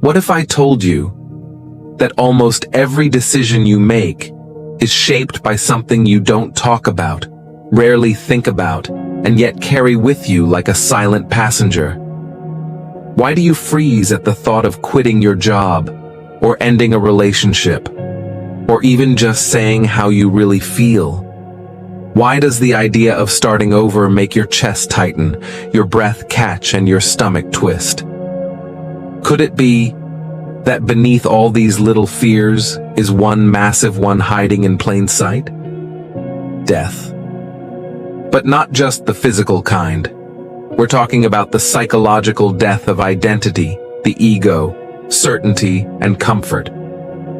What if I told you that almost every decision you make is shaped by something you don't talk about, rarely think about, and yet carry with you like a silent passenger? Why do you freeze at the thought of quitting your job, or ending a relationship, or even just saying how you really feel? Why does the idea of starting over make your chest tighten, your breath catch, and your stomach twist? Could it be that beneath all these little fears is one massive one hiding in plain sight? Death. But not just the physical kind. We're talking about the psychological death of identity, the ego, certainty, and comfort.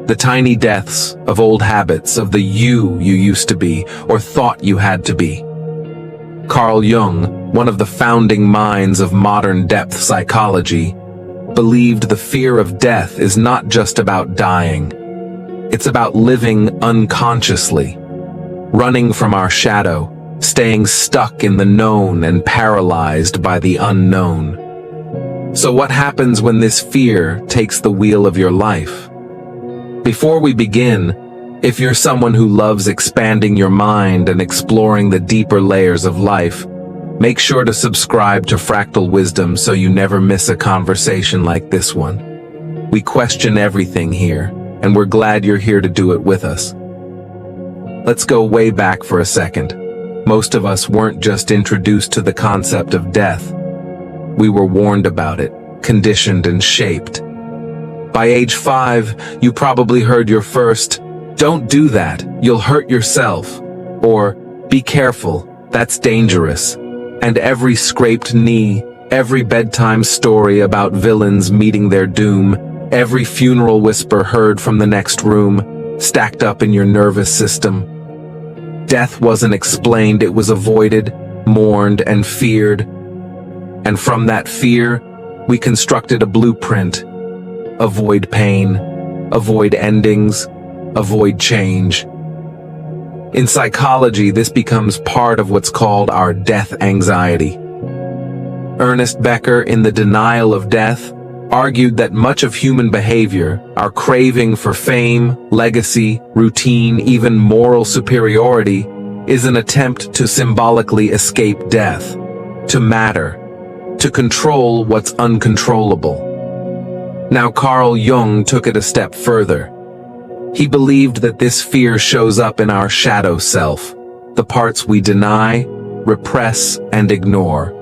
The tiny deaths of old habits, of the you used to be, or thought you had to be. Carl Jung, one of the founding minds of modern depth psychology, believed the fear of death is not just about dying. It's about living unconsciously, running from our shadow, staying stuck in the known and paralyzed by the unknown. So what happens when this fear takes the wheel of your life? Before we begin, if you're someone who loves expanding your mind and exploring the deeper layers of life, make sure to subscribe to Fractal Wisdom so you never miss a conversation like this one. We question everything here, and we're glad you're here to do it with us. Let's go way back for a second. Most of us weren't just introduced to the concept of death. We were warned about it, conditioned and shaped. By age 5, you probably heard your first, "Don't do that, you'll hurt yourself," or "Be careful, that's dangerous." And every scraped knee, every bedtime story about villains meeting their doom, every funeral whisper heard from the next room, stacked up in your nervous system. Death wasn't explained, it was avoided, mourned, and feared. And from that fear, we constructed a blueprint. Avoid pain, avoid endings, avoid change. In psychology, this becomes part of what's called our death anxiety. Ernest Becker, in The Denial of Death, argued that much of human behavior, our craving for fame, legacy, routine, even moral superiority, is an attempt to symbolically escape death, to matter, to control what's uncontrollable. Now, Carl Jung took it a step further. He believed that this fear shows up in our shadow self, the parts we deny, repress, and ignore.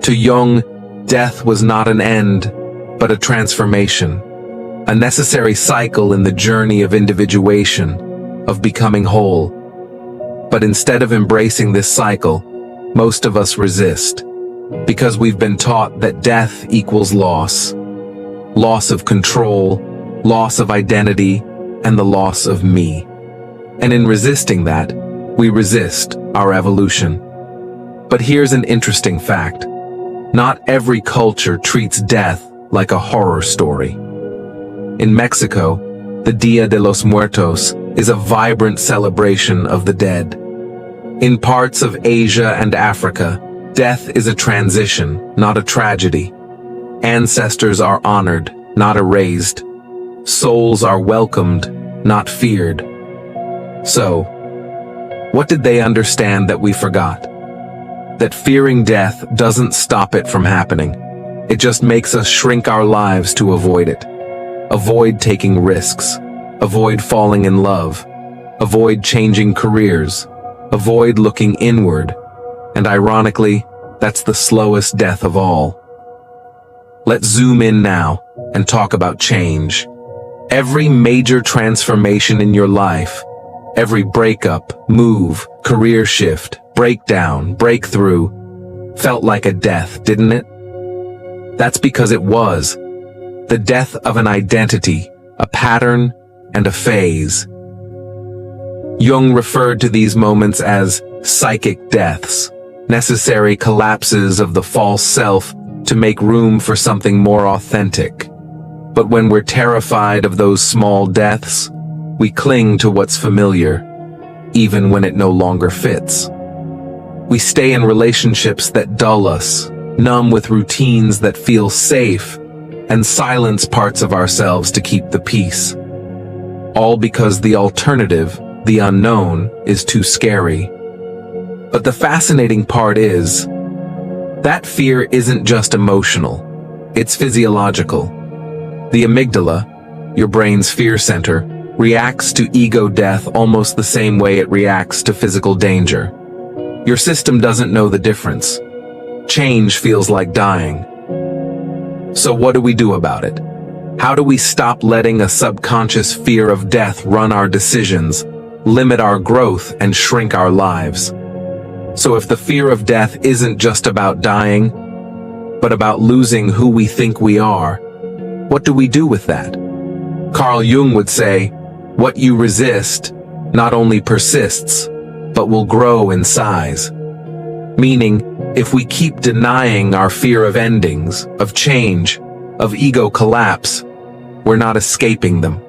To Jung, death was not an end, but a transformation, a necessary cycle in the journey of individuation, of becoming whole. But instead of embracing this cycle, most of us resist, because we've been taught that death equals loss. Loss of control, loss of identity, and the loss of me. And in resisting that, we resist our evolution. But here's an interesting fact. Not every culture treats death like a horror story. In Mexico, the Dia de los Muertos is a vibrant celebration of the dead. In parts of Asia and Africa, death is a transition, not a tragedy. Ancestors are honored, not erased. Souls are welcomed, not feared. So, what did they understand that we forgot? That fearing death doesn't stop it from happening. It just makes us shrink our lives to avoid it. Avoid taking risks. Avoid falling in love. Avoid changing careers. Avoid looking inward. And ironically, that's the slowest death of all. Let's zoom in now and talk about change. Every major transformation in your life, every breakup, move, career shift, breakdown, breakthrough, felt like a death, didn't it? That's because it was. The death of an identity, a pattern, and a phase. Jung referred to these moments as psychic deaths, necessary collapses of the false self to make room for something more authentic. But when we're terrified of those small deaths, we cling to what's familiar, even when it no longer fits. We stay in relationships that dull us, numb with routines that feel safe, and silence parts of ourselves to keep the peace. All because the alternative, the unknown, is too scary. But the fascinating part is, that fear isn't just emotional, it's physiological. The amygdala, your brain's fear center, reacts to ego death almost the same way it reacts to physical danger. Your system doesn't know the difference. Change feels like dying. So what do we do about it? How do we stop letting a subconscious fear of death run our decisions, limit our growth, and shrink our lives? So if the fear of death isn't just about dying, but about losing who we think we are, what do we do with that? Carl Jung would say, what you resist not only persists, but will grow in size. Meaning, if we keep denying our fear of endings, of change, of ego collapse, we're not escaping them.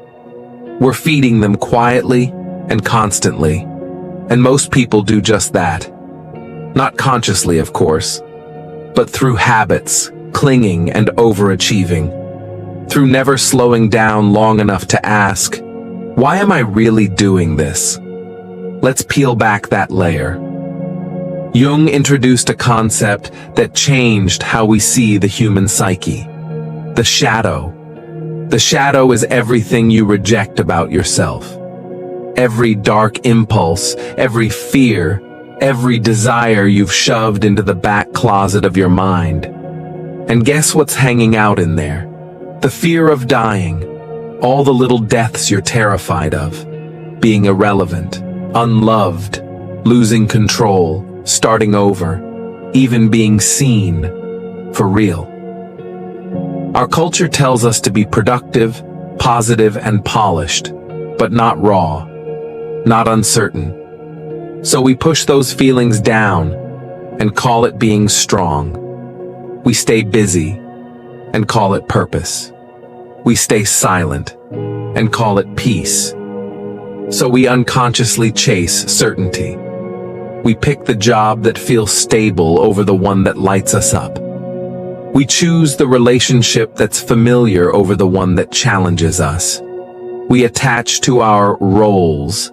We're feeding them quietly and constantly. And most people do just that. Not consciously, of course, but through habits, clinging and overachieving. Through never slowing down long enough to ask, why am I really doing this? Let's peel back that layer. Jung introduced a concept that changed how we see the human psyche. The shadow. The shadow is everything you reject about yourself. Every dark impulse, every fear, every desire you've shoved into the back closet of your mind. And guess what's hanging out in there? The fear of dying. All the little deaths you're terrified of. Being irrelevant, unloved, losing control, starting over, even being seen for real. Our culture tells us to be productive, positive, and polished, but not raw, not uncertain. So we push those feelings down and call it being strong. We stay busy and call it purpose. We stay silent and call it peace. So we unconsciously chase certainty. We pick the job that feels stable over the one that lights us up. We choose the relationship that's familiar over the one that challenges us. We attach to our roles,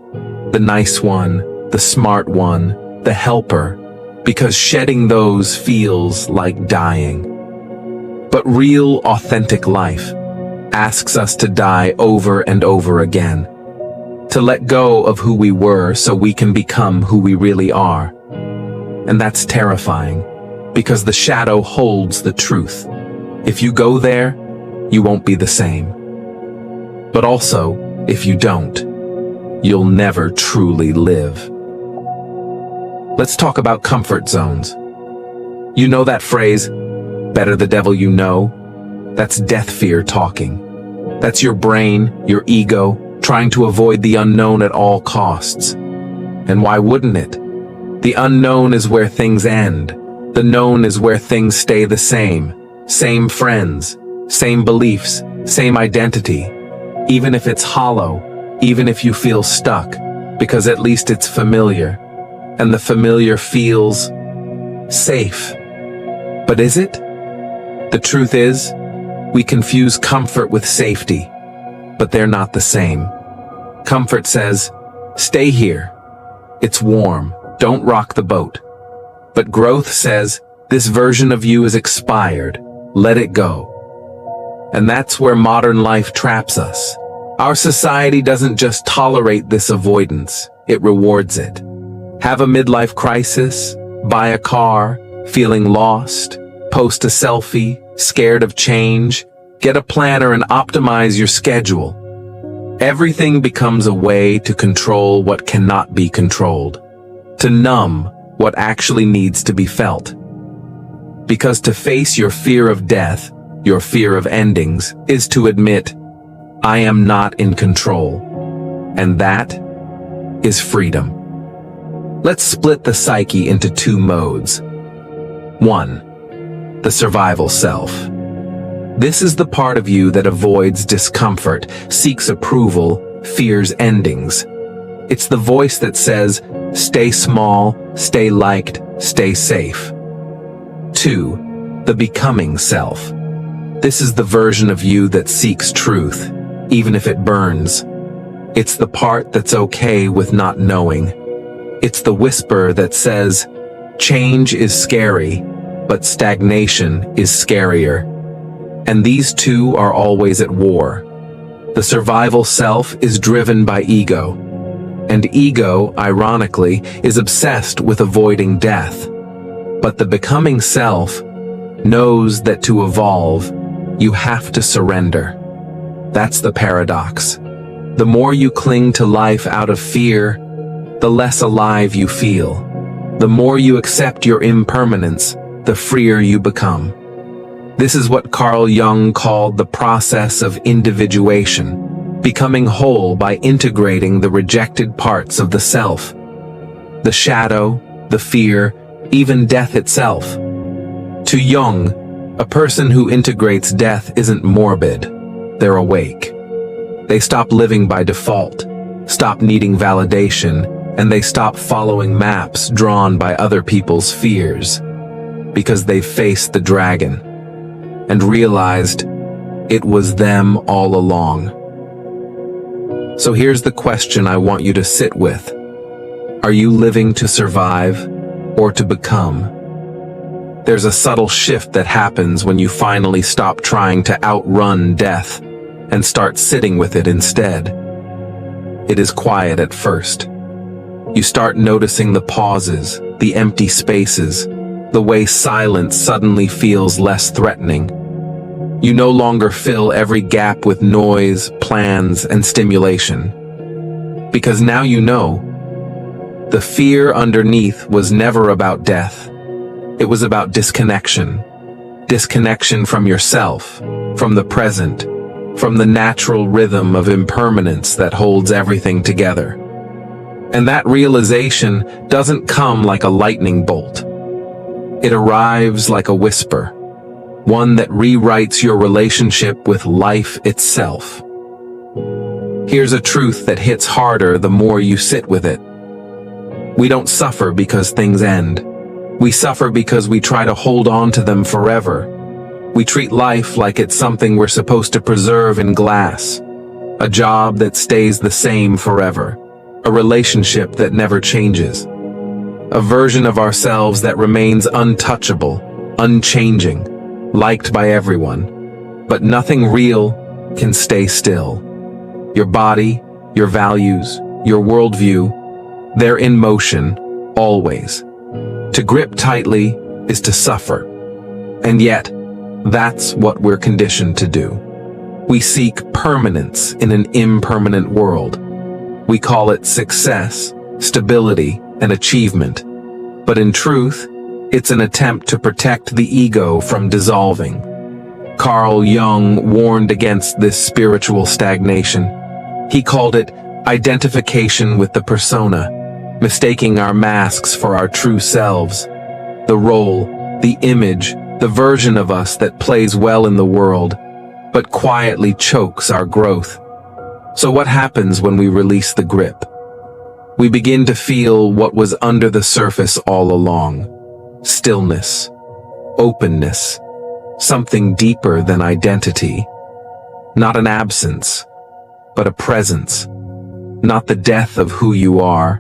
the nice one, the smart one, the helper, because shedding those feels like dying. But real, authentic life asks us to die over and over again, to let go of who we were so we can become who we really are. And that's terrifying, because the shadow holds the truth. If you go there, you won't be the same. But also, if you don't, you'll never truly live. Let's talk about comfort zones. You know that phrase, better the devil you know? That's death fear talking. That's your brain, your ego, trying to avoid the unknown at all costs. And why wouldn't it? The unknown is where things end. The known is where things stay the same. Same friends, same beliefs, same identity. Even if it's hollow, even if you feel stuck, because at least it's familiar. And the familiar feels safe. But is it? The truth is, we confuse comfort with safety, but they're not the same. Comfort says, stay here. It's warm. Don't rock the boat. But growth says, this version of you is expired. Let it go. And that's where modern life traps us. Our society doesn't just tolerate this avoidance, it rewards it. Have a midlife crisis, buy a car, feeling lost, post a selfie, scared of change, get a planner and optimize your schedule. Everything becomes a way to control what cannot be controlled, to numb what actually needs to be felt. Because to face your fear of death, your fear of endings, is to admit, I am not in control. And that is freedom. Let's split the psyche into two modes. 1. The survival self. This is the part of you that avoids discomfort, seeks approval, fears endings. It's the voice that says, stay small, stay liked, stay safe. 2. The becoming self. This is the version of you that seeks truth, even if it burns. It's the part that's okay with not knowing. It's the whisper that says, change is scary, but stagnation is scarier. And these two are always at war. The survival self is driven by ego. And ego, ironically, is obsessed with avoiding death. But the becoming self knows that to evolve, you have to surrender. That's the paradox. The more you cling to life out of fear, the less alive you feel. The more you accept your impermanence, the freer you become. This is what Carl Jung called the process of individuation, becoming whole by integrating the rejected parts of the self. The shadow, the fear, even death itself. To Jung, a person who integrates death isn't morbid, they're awake. They stop living by default, stop needing validation, and they stop following maps drawn by other people's fears, because they've faced the dragon and realized it was them all along. So here's the question I want you to sit with. Are you living to survive or to become? There's a subtle shift that happens when you finally stop trying to outrun death and start sitting with it instead. It is quiet at first. You start noticing the pauses, the empty spaces, the way silence suddenly feels less threatening. You no longer fill every gap with noise, plans, and stimulation. Because now you know, the fear underneath was never about death. It was about disconnection. Disconnection from yourself, from the present, from the natural rhythm of impermanence that holds everything together. And that realization doesn't come like a lightning bolt. It arrives like a whisper, one that rewrites your relationship with life itself. Here's a truth that hits harder the more you sit with it. We don't suffer because things end. We suffer because we try to hold on to them forever. We treat life like it's something we're supposed to preserve in glass, a job that stays the same forever, a relationship that never changes, a version of ourselves that remains untouchable, unchanging, liked by everyone. But nothing real can stay still. Your body, your values, your worldview, they're in motion, always. To grip tightly is to suffer. And yet, that's what we're conditioned to do. We seek permanence in an impermanent world. We call it success, stability, and achievement. But in truth, it's an attempt to protect the ego from dissolving. Carl Jung warned against this spiritual stagnation. He called it identification with the persona, mistaking our masks for our true selves. The role, the image, the version of us that plays well in the world, but quietly chokes our growth. So what happens when we release the grip? We begin to feel what was under the surface all along. Stillness, openness, something deeper than identity. Not an absence, but a presence. Not the death of who you are,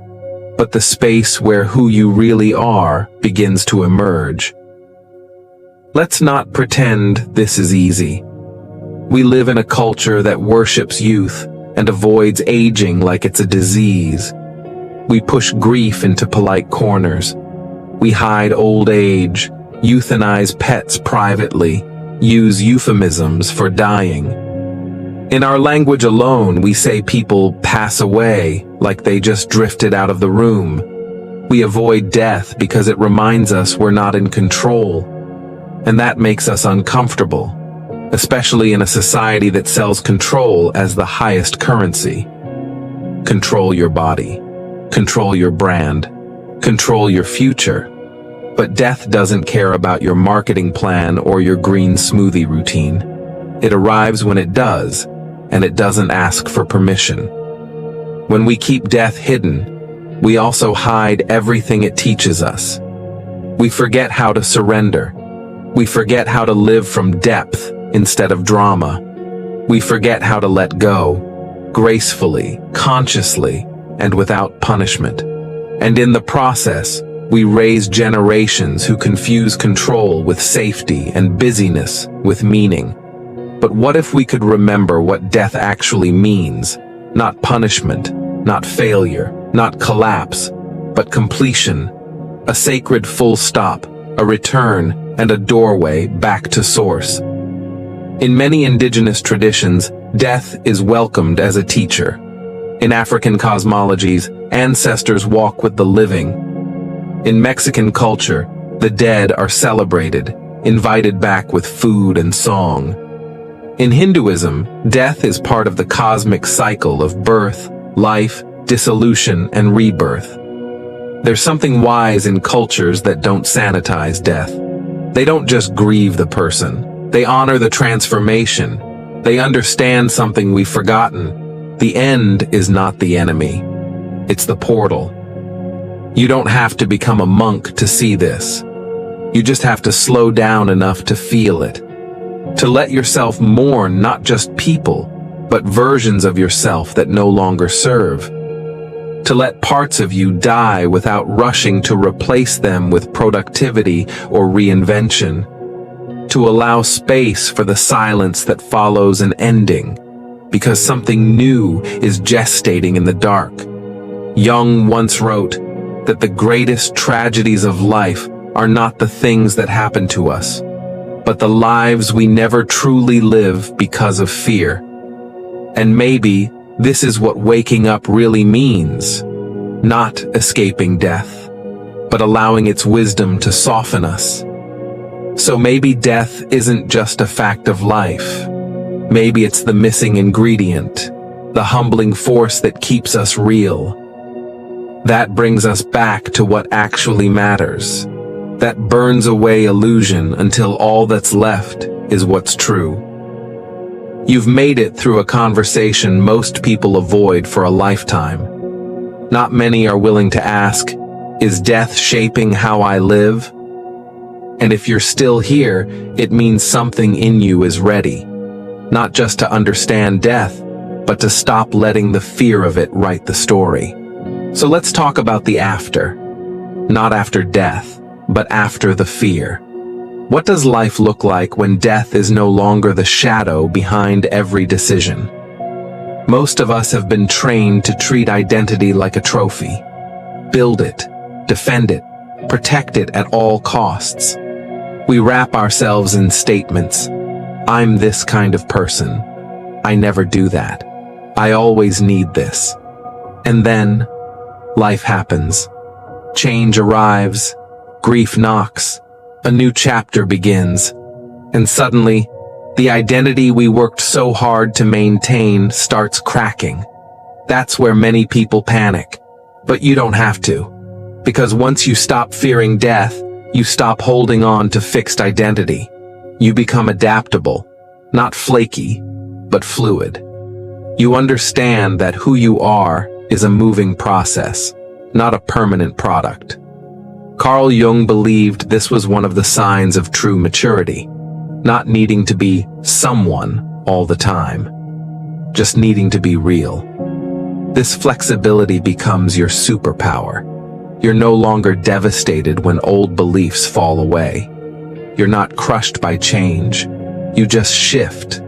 but the space where who you really are begins to emerge. Let's not pretend this is easy. We live in a culture that worships youth and avoids aging like it's a disease. We push grief into polite corners. We hide old age, euthanize pets privately, use euphemisms for dying. In our language alone, we say people pass away like they just drifted out of the room. We avoid death because it reminds us we're not in control. And that makes us uncomfortable, especially in a society that sells control as the highest currency. Control your body, control your brand, control your future. But death doesn't care about your marketing plan or your green smoothie routine. It arrives when it does, and it doesn't ask for permission. When we keep death hidden, we also hide everything it teaches us. We forget how to surrender. We forget how to live from depth instead of drama. We forget how to let go, gracefully, consciously, and without punishment. And in the process, we raise generations who confuse control with safety and busyness with meaning. But what if we could remember what death actually means? Not punishment, not failure, not collapse, but completion, a sacred full stop, a return, and a doorway back to source. In many indigenous traditions, death is welcomed as a teacher. In African cosmologies, ancestors walk with the living. In Mexican culture, the dead are celebrated, invited back with food and song. In Hinduism, death is part of the cosmic cycle of birth, life, dissolution, and rebirth. There's something wise in cultures that don't sanitize death. They don't just grieve the person. They honor the transformation. They understand something we've forgotten. The end is not the enemy. It's the portal. You don't have to become a monk to see this. You just have to slow down enough to feel it. To let yourself mourn not just people, but versions of yourself that no longer serve. To let parts of you die without rushing to replace them with productivity or reinvention. To allow space for the silence that follows an ending, because something new is gestating in the dark. Jung once wrote that the greatest tragedies of life are not the things that happen to us, but the lives we never truly live because of fear. And maybe this is what waking up really means. Not escaping death, but allowing its wisdom to soften us. So maybe death isn't just a fact of life. Maybe it's the missing ingredient, the humbling force that keeps us real. That brings us back to what actually matters. That burns away illusion until all that's left is what's true. You've made it through a conversation most people avoid for a lifetime. Not many are willing to ask, is death shaping how I live? And if you're still here, it means something in you is ready. Not just to understand death, but to stop letting the fear of it write the story. So let's talk about the after. Not after death, but after the fear. What does life look like when death is no longer the shadow behind every decision? Most of us have been trained to treat identity like a trophy. Build it, defend it, protect it at all costs. We wrap ourselves in statements. I'm this kind of person. I never do that. I always need this. And then, life happens. Change arrives. Grief knocks. A new chapter begins. And suddenly, the identity we worked so hard to maintain starts cracking. That's where many people panic. But you don't have to. Because once you stop fearing death, you stop holding on to fixed identity. You become adaptable, not flaky, but fluid. You understand that who you are is a moving process, not a permanent product. Carl Jung believed this was one of the signs of true maturity, not needing to be someone all the time, just needing to be real. This flexibility becomes your superpower. You're no longer devastated when old beliefs fall away. You're not crushed by change. You just shift.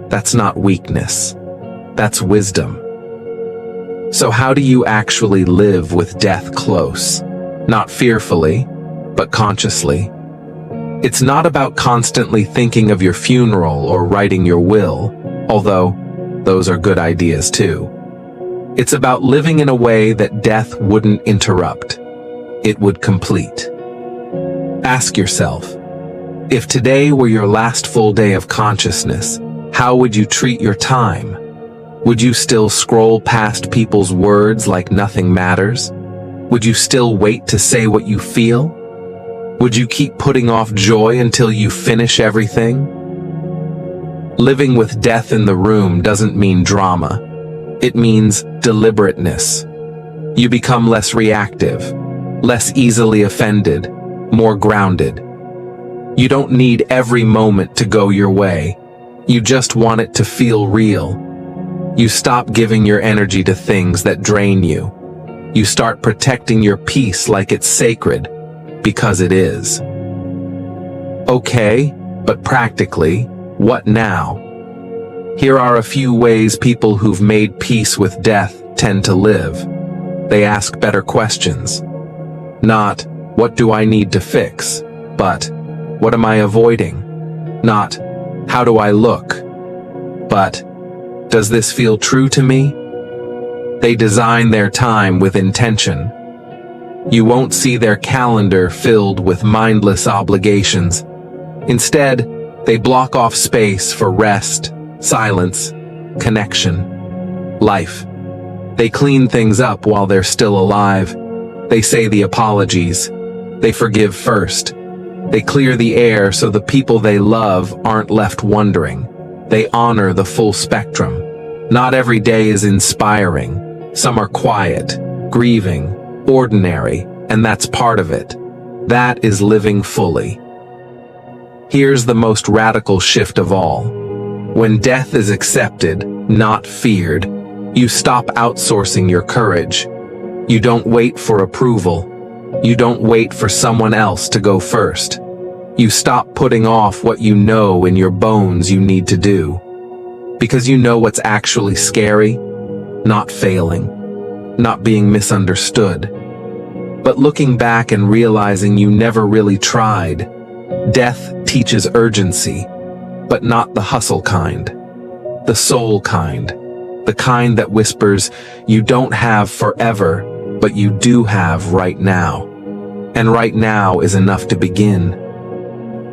That's not weakness. That's wisdom. So how do you actually live with death close? Not fearfully, but consciously. It's not about constantly thinking of your funeral or writing your will, although those are good ideas too. It's about living in a way that death wouldn't interrupt. It would complete. Ask yourself, if today were your last full day of consciousness, how would you treat your time? Would you still scroll past people's words like nothing matters? Would you still wait to say what you feel? Would you keep putting off joy until you finish everything? Living with death in the room doesn't mean drama. It means deliberateness. You become less reactive, less easily offended, more grounded. You don't need every moment to go your way. You just want it to feel real. You stop giving your energy to things that drain you. You start protecting your peace like it's sacred, because it is. Okay, but practically, what now? Here are a few ways people who've made peace with death tend to live. They ask better questions. Not, what do I need to fix? But, what am I avoiding? Not, how do I look? But, does this feel true to me? They design their time with intention. You won't see their calendar filled with mindless obligations. Instead, they block off space for rest, silence, connection, life. They clean things up while they're still alive. They say the apologies. They forgive first. They clear the air so the people they love aren't left wondering. They honor the full spectrum. Not every day is inspiring. Some are quiet, grieving, ordinary, and that's part of it. That is living fully. Here's the most radical shift of all. When death is accepted, not feared, you stop outsourcing your courage. You don't wait for approval. You don't wait for someone else to go first. You stop putting off what you know in your bones you need to do. Because you know what's actually scary? Not failing, not being misunderstood, but looking back and realizing you never really tried. Death teaches urgency, but not the hustle kind, the soul kind, the kind that whispers, you don't have forever, but you do have right now. And right now is enough to begin.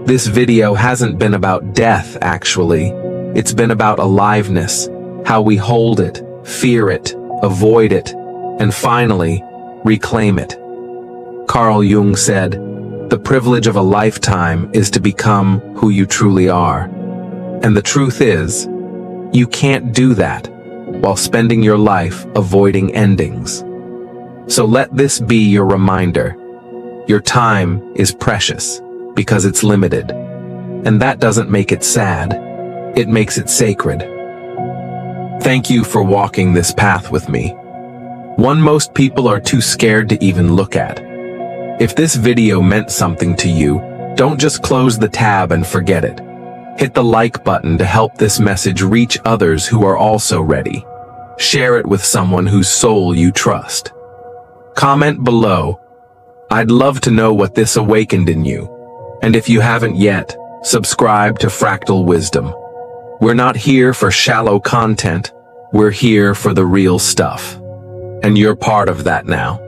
This video hasn't been about death, actually. It's been about aliveness, how we hold it, fear it, avoid it, and finally, reclaim it. Carl Jung said, "The privilege of a lifetime is to become who you truly are." And the truth is, you can't do that while spending your life avoiding endings. So let this be your reminder. Your time is precious because it's limited. And that doesn't make it sad. It makes it sacred. Thank you for walking this path with me. One most people are too scared to even look at. If this video meant something to you, don't just close the tab and forget it. Hit the like button to help this message reach others who are also ready. Share it with someone whose soul you trust. Comment below. I'd love to know what this awakened in you. And if you haven't yet, subscribe to Fractal Wisdom. We're not here for shallow content, we're here for the real stuff. And you're part of that now.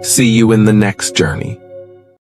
See you in the next journey.